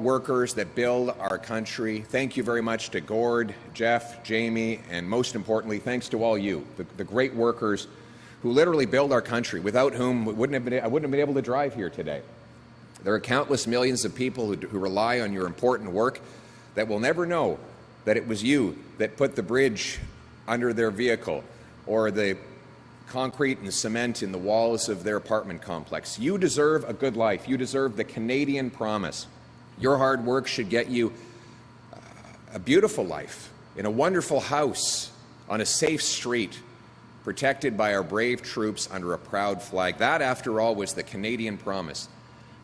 workers that build our country. Thank you very much to Gord, Jeff, Jamie, and most importantly, thanks to all you, the great workers who literally build our country, without whom I wouldn't have been able to drive here today. There are countless millions of people who rely on your important work that will never know that it was you that put the bridge under their vehicle or the concrete and cement in the walls of their apartment complex. You deserve a good life. You deserve the Canadian promise. Your hard work should get you a beautiful life in a wonderful house on a safe street, protected by our brave troops under a proud flag. That, after all, was the Canadian promise.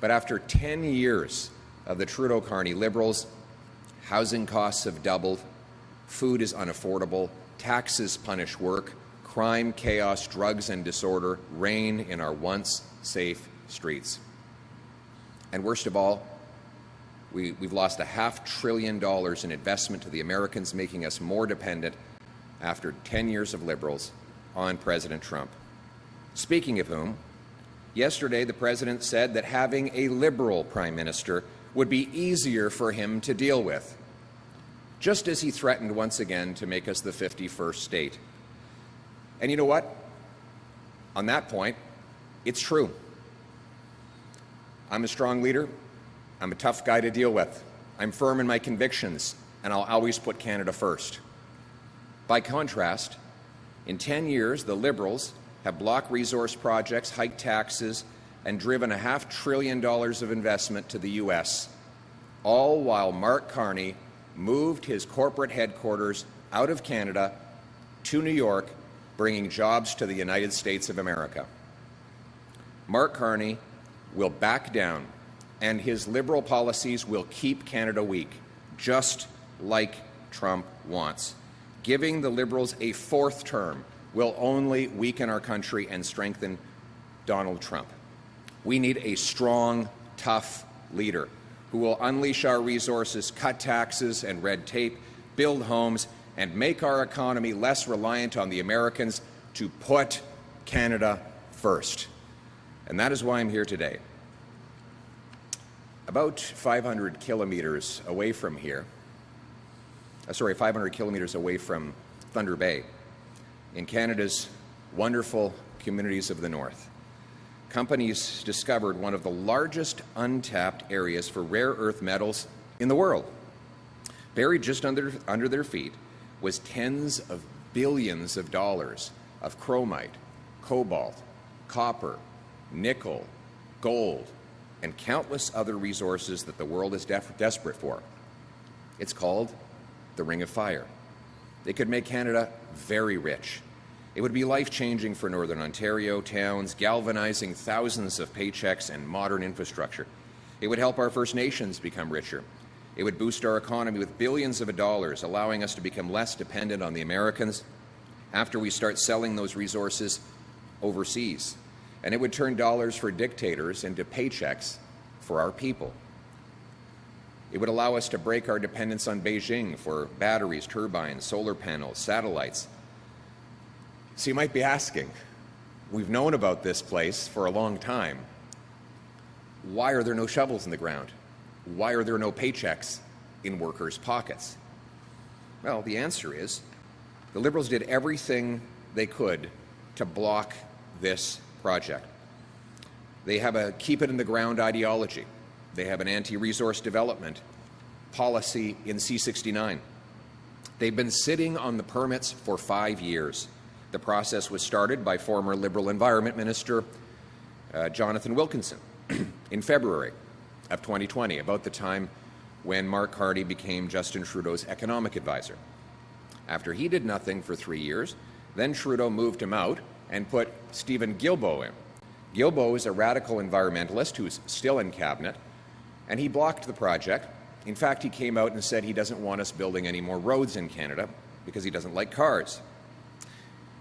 But after 10 years of the Trudeau-Carney Liberals, housing costs have doubled, food is unaffordable, taxes punish work, crime, chaos, drugs, and disorder reign in our once safe streets. And worst of all, we've lost $500 billion in investment to the Americans, making us more dependent after 10 years of Liberals on President Trump. Speaking of whom, yesterday the President said that having a Liberal Prime Minister would be easier for him to deal with, just as he threatened once again to make us the 51st state. And you know what? On that point, it's true. I'm a strong leader. I'm a tough guy to deal with. I'm firm in my convictions, and I'll always put Canada first. By contrast, in 10 years, the Liberals have blocked resource projects, hiked taxes, and driven $500 billion of investment to the U.S., all while Mark Carney moved his corporate headquarters out of Canada to New York, bringing jobs to the United States of America. Mark Carney will back down, and his Liberal policies will keep Canada weak, just like Trump wants. Giving the Liberals a fourth term will only weaken our country and strengthen Donald Trump. We need a strong, tough leader who will unleash our resources, cut taxes and red tape, build homes, and make our economy less reliant on the Americans, to put Canada first. And that is why I'm here today. About 500 kilometers away from here, 500 kilometers away from Thunder Bay, in Canada's wonderful communities of the north, companies discovered one of the largest untapped areas for rare earth metals in the world. Buried just under their feet was tens of billions of dollars of chromite, cobalt, copper, nickel, gold, and countless other resources that the world is desperate for. It's called the Ring of Fire. It could make Canada very rich. It would be life-changing for Northern Ontario towns, galvanizing thousands of paychecks and modern infrastructure. It would help our First Nations become richer. It would boost our economy with billions of dollars, allowing us to become less dependent on the Americans after we start selling those resources overseas. And it would turn dollars for dictators into paychecks for our people. It would allow us to break our dependence on Beijing for batteries, turbines, solar panels, satellites. So you might be asking, we've known about this place for a long time. Why are there no shovels in the ground? Why are there no paychecks in workers' pockets? Well, the answer is the Liberals did everything they could to block this project. They have a keep-it-in-the-ground ideology. They have an anti-resource development policy in C69. They've been sitting on the permits for 5 years. The process was started by former Liberal Environment Minister Jonathan Wilkinson in February of 2020, about the time when Mark Carney became Justin Trudeau's economic advisor. After he did nothing for 3 years, then Trudeau moved him out and put Stephen Guilbeault in. Guilbeault is a radical environmentalist who's still in cabinet, and he blocked the project. In fact, he came out and said he doesn't want us building any more roads in Canada because he doesn't like cars.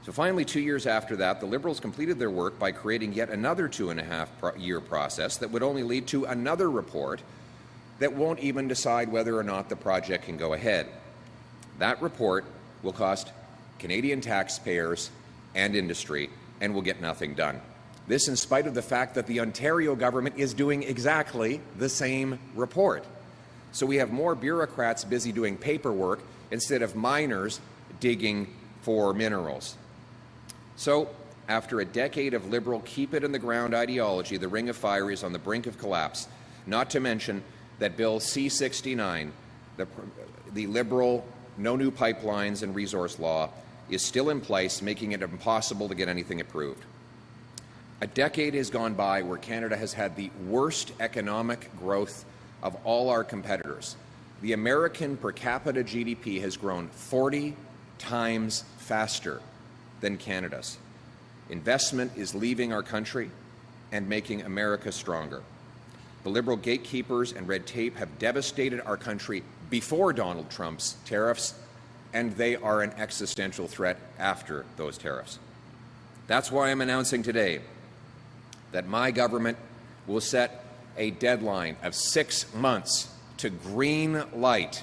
So finally, 2 years after that, the Liberals completed their work by creating yet another 2.5-year process that would only lead to another report that won't even decide whether or not the project can go ahead. That report will cost Canadian taxpayers and industry and will get nothing done. This in spite of the fact that the Ontario government is doing exactly the same report. So we have more bureaucrats busy doing paperwork instead of miners digging for minerals. So, after a decade of liberal keep-it-in-the-ground ideology, the Ring of Fire is on the brink of collapse, not to mention that Bill C-69, the liberal no new pipelines and resource law, is still in place, making it impossible to get anything approved. A decade has gone by where Canada has had the worst economic growth of all our competitors. The American per capita GDP has grown 40 times faster than Canada's. Investment is leaving our country and making America stronger. The liberal gatekeepers and red tape have devastated our country before Donald Trump's tariffs, and they are an existential threat after those tariffs. That's why I'm announcing today that my government will set a deadline of 6 months to green light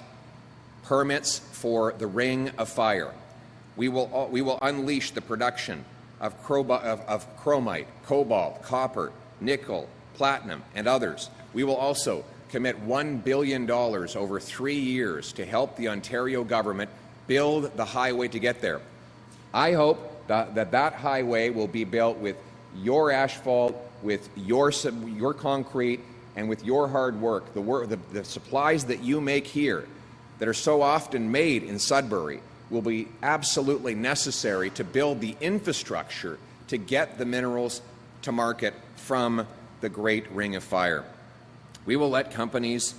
permits for the Ring of Fire. We will unleash the production of chromite, cobalt, copper, nickel, platinum, and others. We will also commit $1 billion over 3 years to help the Ontario government build the highway to get there. I hope that highway will be built with your asphalt, with your concrete, and with your hard work. The supplies that you make here that are so often made in Sudbury will be absolutely necessary to build the infrastructure to get the minerals to market from the Great Ring of Fire. We will let companies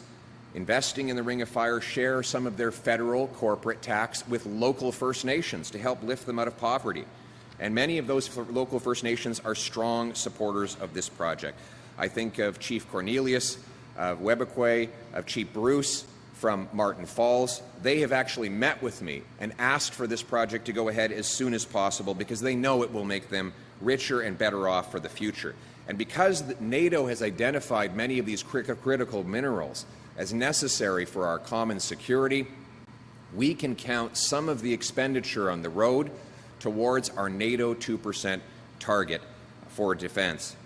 investing in the Ring of Fire share some of their federal corporate tax with local First Nations to help lift them out of poverty. And many of those local First Nations are strong supporters of this project. I think of Chief Cornelius of Webequie, of Chief Bruce from Martin Falls. They have actually met with me and asked for this project to go ahead as soon as possible because they know it will make them richer and better off for the future. And because NATO has identified many of these critical minerals as necessary for our common security, we can count some of the expenditure on the road towards our NATO 2% target for defense.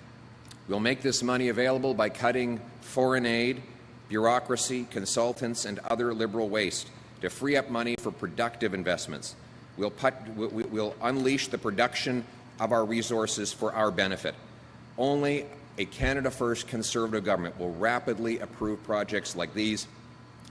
We'll make this money available by cutting foreign aid, bureaucracy, consultants, and other liberal waste to free up money for productive investments. We'll unleash the production of our resources for our benefit. Only a Canada First Conservative government will rapidly approve projects like these.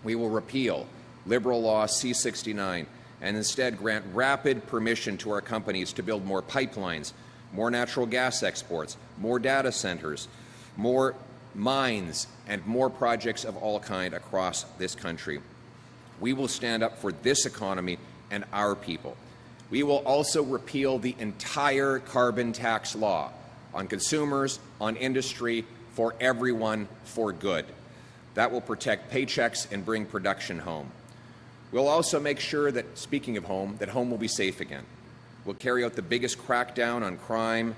We will repeal Liberal Law C-69 and instead grant rapid permission to our companies to build more pipelines, more natural gas exports, more data centers, more mines, and more projects of all kinds across this country. We will stand up for this economy and our people. We will also repeal the entire carbon tax law on consumers, on industry, for everyone, for good. That will protect paychecks and bring production home. We'll also make sure that, speaking of home, that home will be safe again. We'll carry out the biggest crackdown on crime,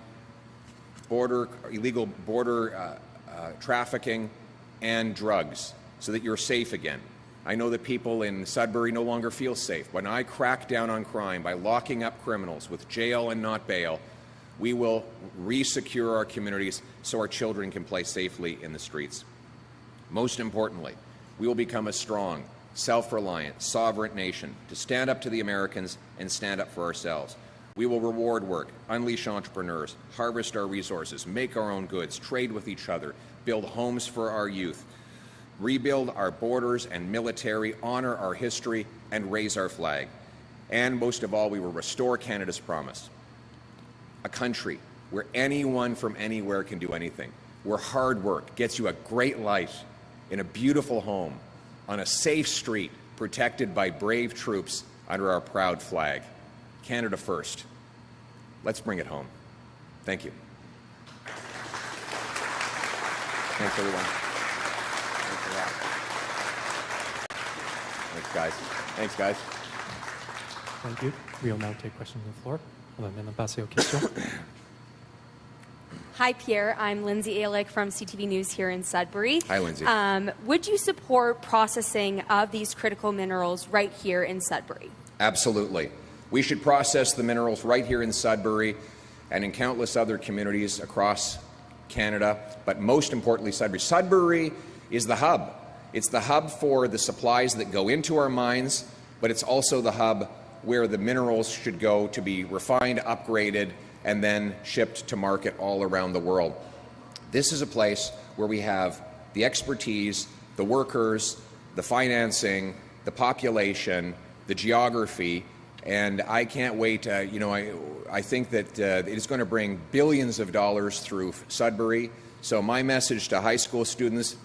illegal border trafficking, and drugs, so that you're safe again. I know that people in Sudbury no longer feel safe. When I crack down on crime by locking up criminals with jail and not bail, we will re-secure our communities so our children can play safely in the streets. Most importantly, we will become a strong, self-reliant, sovereign nation to stand up to the Americans and stand up for ourselves. We will reward work, unleash entrepreneurs, harvest our resources, make our own goods, trade with each other, build homes for our youth, rebuild our borders and military, honor our history, and raise our flag. And most of all, we will restore Canada's promise. A country where anyone from anywhere can do anything, where hard work gets you a great life in a beautiful home, on a safe street, protected by brave troops under our proud flag. Canada first. Let's bring it home. Thank you. Thanks, everyone. Thanks a lot. Thanks, guys. Thanks, guys. Thank you. We will now take questions on the floor. On va maintenant passer aux questions. Hi, Pierre. I'm Lindsay Alick from CTV News here in Sudbury. Hi, Lindsay. Would you support processing of these critical minerals right here in Sudbury? Absolutely. We should process the minerals right here in Sudbury and in countless other communities across Canada, but most importantly, Sudbury. Sudbury is the hub. It's the hub for the supplies that go into our mines, but it's also the hub where the minerals should go to be refined, upgraded, and then shipped to market all around the world. This is a place where we have the expertise, the workers, the financing, the population, the geography, and I can't wait. I think that it is going to bring billions of dollars through Sudbury. So my message to high school students,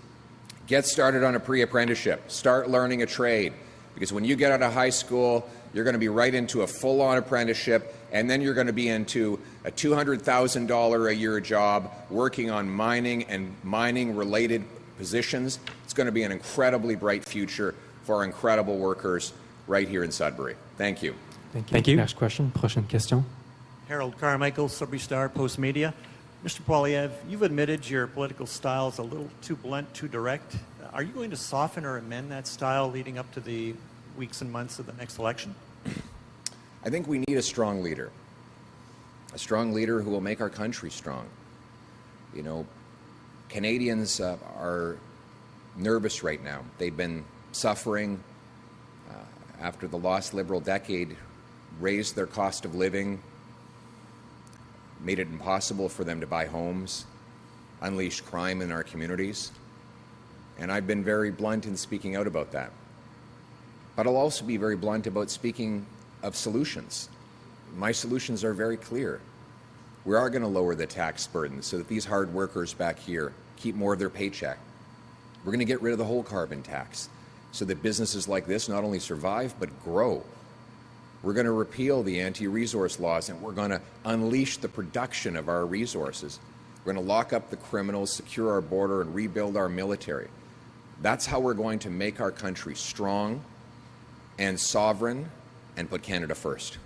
get started on a pre-apprenticeship. Start learning a trade. Because when you get out of high school, you're going to be right into a full-on apprenticeship, and then you're going to be into a $200,000 a year job working on mining and mining-related positions. It's going to be an incredibly bright future for our incredible workers right here in Sudbury. Thank you. Thank you. Next question. Prochaine question. Harold Carmichael, Sudbury Star, Post Media. Mr. Poilievre, you've admitted your political style is a little too blunt, too direct. Are you going to soften or amend that style leading up to the weeks and months of the next election? I think we need a strong leader who will make our country strong. You know, Canadians are nervous right now. They've been suffering after the lost Liberal decade raised their cost of living, made it impossible for them to buy homes, unleashed crime in our communities. And I've been very blunt in speaking out about that. But I'll also be very blunt about speaking of solutions. My solutions are very clear. We are going to lower the tax burden so that these hard workers back here keep more of their paycheck. We're going to get rid of the whole carbon tax so that businesses like this not only survive but grow. We're going to repeal the anti-resource laws, and we're going to unleash the production of our resources. We're going to lock up the criminals, secure our border, and rebuild our military. That's how we're going to make our country strong and sovereign and put Canada first.